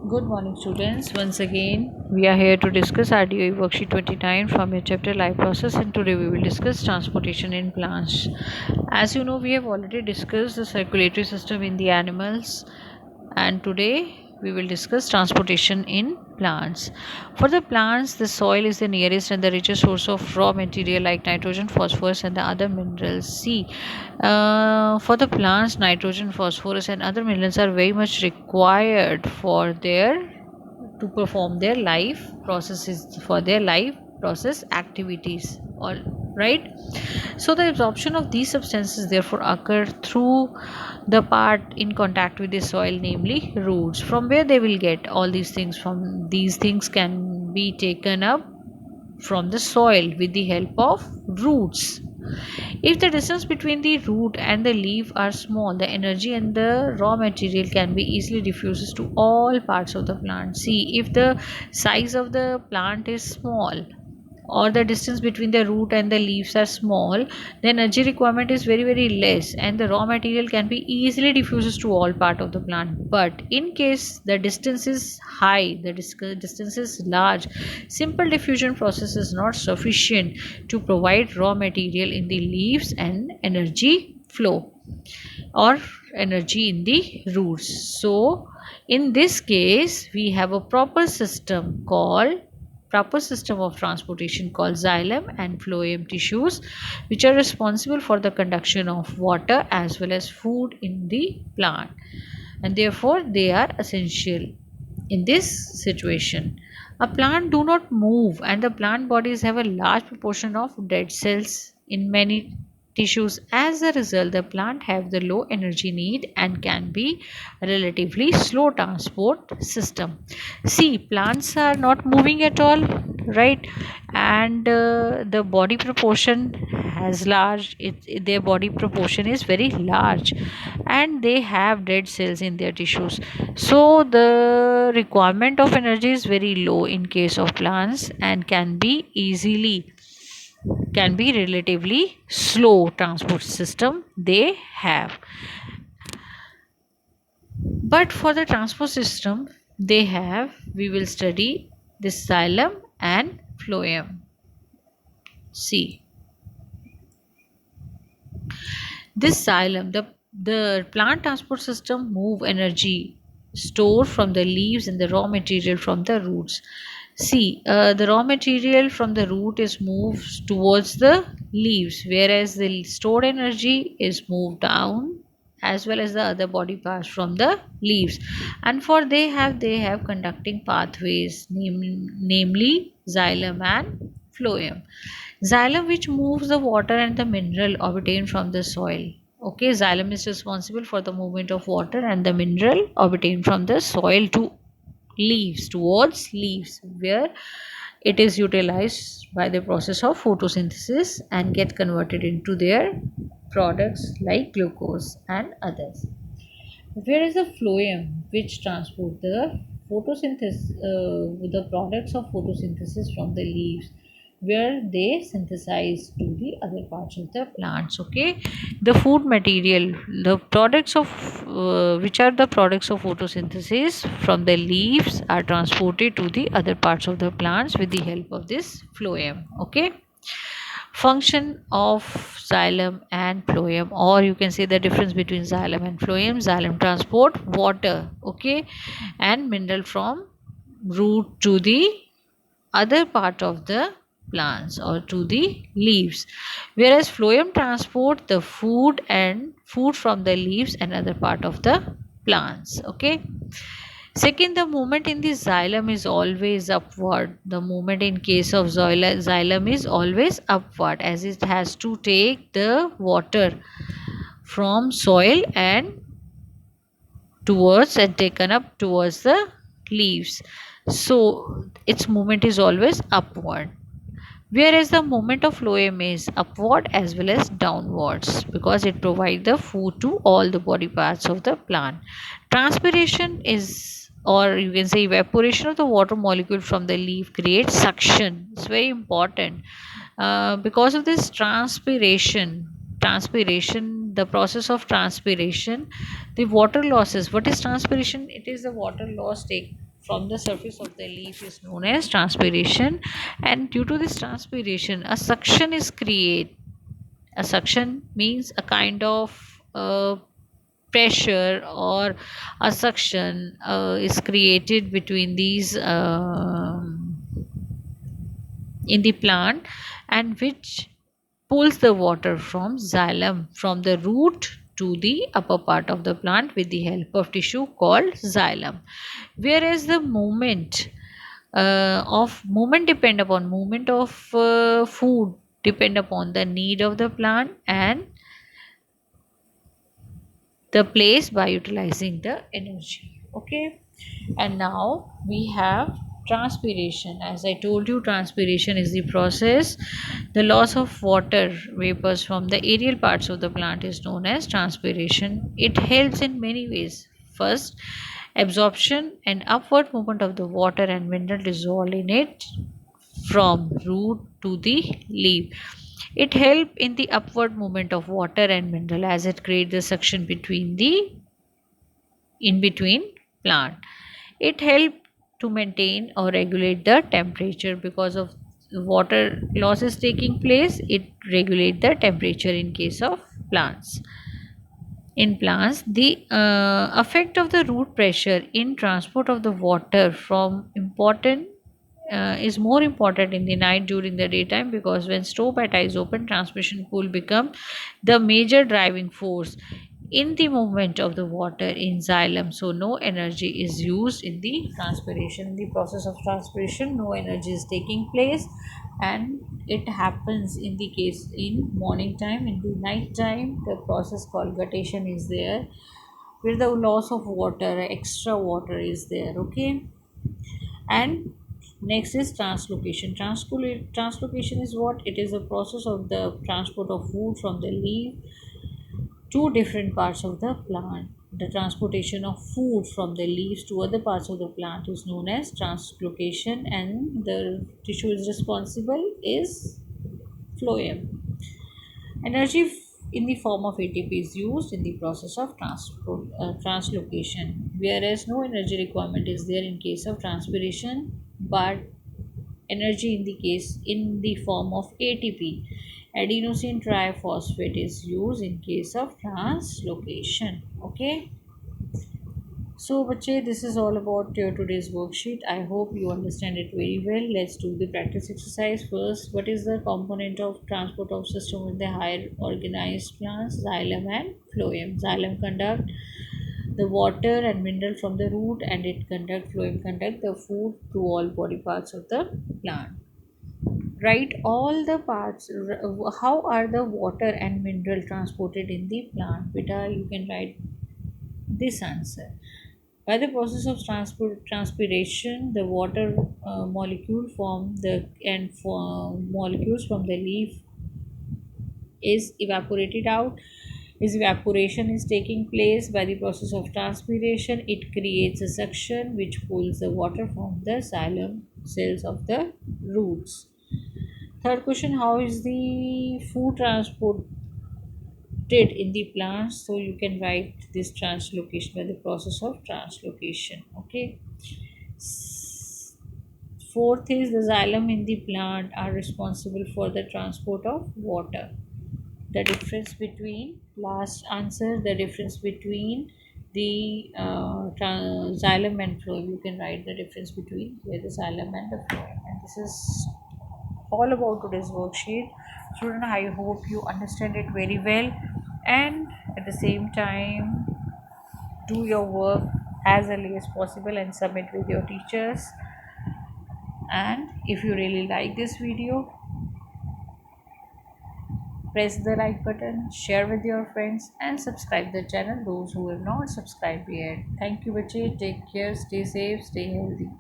Good morning, students. Once again, we are here to discuss RDOE worksheet 29 from your chapter Life Process, and today we will discuss transportation in plants. As you know, we have already discussed the circulatory system in the animals, and today we will discuss transportation in plants. For the plants, the soil is the nearest and the richest source of raw material like nitrogen, phosphorus, and the other minerals. See, for the plants, nitrogen, phosphorus, and other minerals are very much required for their to perform their life processes for their life process activities. All right. So the absorption of these substances therefore occur through the part in contact with the soil, namely roots. From where they will get all these things from? These things can be taken up from the soil with the help of roots. If the distance between the root and the leaf are small, the energy and the raw material can be easily diffused to all parts of the plant. See, if the size of the plant is small, or the distance between the root and the leaves are small, the energy requirement is very less and the raw material can be easily diffused to all part of the plant. But in case the distance is high, the distance is large, simple diffusion process is not sufficient to provide raw material in the leaves and energy flow or energy in the roots. So in this case we have a proper system of transportation called xylem and phloem tissues, which are responsible for the conduction of water as well as food in the plant, and therefore they are essential in this situation. A plant do not move and the plant bodies have a large proportion of dead cells in many tissues. As a result, the plant have the low energy need and can be relatively slow transport system. See, plants are not moving at all, right? And the body proportion has their body proportion is very large, and they have dead cells in their tissues. So the requirement of energy is very low in case of plants and can be relatively slow transport system they have. But for the transport system they have, we will study this xylem and phloem. See, this xylem, the plant transport system move energy stored from the leaves and the raw material from the roots. See, the raw material from the root is moved towards the leaves, whereas the stored energy is moved down as well as the other body parts from the leaves. And for they have conducting pathways, namely xylem and phloem. Xylem, which moves the water and the mineral obtained from the soil. Okay, xylem is responsible for the movement of water and the mineral obtained from the soil to leaves, towards leaves, where it is utilized by the process of photosynthesis and get converted into their products like glucose and others. Whereas the phloem, which transport the products of photosynthesis from the leaves, where they synthesize to the other parts of the plants. Okay, the food material, the products of which are the products of photosynthesis from the leaves are transported to the other parts of the plants with the help of this phloem. Okay, function of xylem and phloem, or you can say the difference between xylem and phloem. Xylem transport water, okay, and mineral from root to the other part of the plants or to the leaves, whereas phloem transport the food from the leaves and other part of the plants. Okay, second, the movement in the xylem is always upward. The movement in case of xylem is always upward, as it has to take the water from soil and towards and taken up towards the leaves. So its movement is always upward. Whereas the movement of phloem is upward as well as downwards, because it provides the food to all the body parts of the plant. Transpiration is, or you can say evaporation of the water molecule from the leaf creates suction. It's very important. Because of this transpiration, the process of transpiration, the water losses. What is transpiration? It is the water loss take from the surface of the leaf is known as transpiration, and due to this transpiration a suction is created. A suction means a kind of pressure, or a suction is created between these in the plant, and which pulls the water from xylem from the root to the upper part of the plant with the help of tissue called xylem. Whereas the movement depend upon movement of food depend upon the need of the plant and the place by utilizing the energy. Okay, and now we have transpiration. As I told you, transpiration is the process, the loss of water vapors from the aerial parts of the plant is known as transpiration. It helps in many ways. First, absorption and upward movement of the water and mineral dissolved in it from root to the leaf. It helps in the upward movement of water and mineral as it creates the suction between the in between plant. It helps to maintain or regulate the temperature because of water loss is taking place. It regulate the temperature in case of plants. In plants, the effect of the root pressure in transport of the water from important is more important in the night during the daytime, because when stopette is open, transmission pool become the major driving force in the movement of the water in xylem. So no energy is used in the transpiration. In the process of transpiration, no energy is taking place, and it happens in the case in morning time. In the night time, the process called guttation is there, where the loss of water, extra water is there. Okay, and next is translocation. Translocation is what? It is a process of the transport of food from the leaf to different parts of the plant. The transportation of food from the leaves to other parts of the plant is known as translocation, and the tissue is responsible is phloem. Energy in the form of ATP is used in the process of translocation, whereas no energy requirement is there in case of transpiration, but energy in the form of ATP, adenosine triphosphate, is used in case of translocation. Okay, so bache, this is all about your today's worksheet. I hope you understand it very well. Let's do the practice exercise first. What is the component of transport of system in the higher organized plants? Xylem and phloem. Xylem conduct the water and mineral from the root, and it conduct phloem conduct the food to all body parts of the plant. Write all the parts. How are the water and mineral transported in the plant? Beta, you can write this answer. By the process of transpiration, the water molecule form the and molecules from the leaf is evaporated out. This evaporation is taking place by the process of transpiration. It creates a suction which pulls the water from the xylem cells of the roots. Third question: how is the food transported in the plants? So you can write this translocation by the process of translocation. Okay. Fourth is the xylem in the plant are responsible for the transport of water. The difference between last answer, the difference between the xylem and phloem. You can write the difference between here the xylem and the phloem. And this is all about today's worksheet. Student, I hope you understand it very well, and at the same time do your work as early as possible and submit with your teachers. And if you really like this video, press the like button, share with your friends, and subscribe the channel those who have not subscribed yet. Thank you bache, take care, stay safe, stay healthy.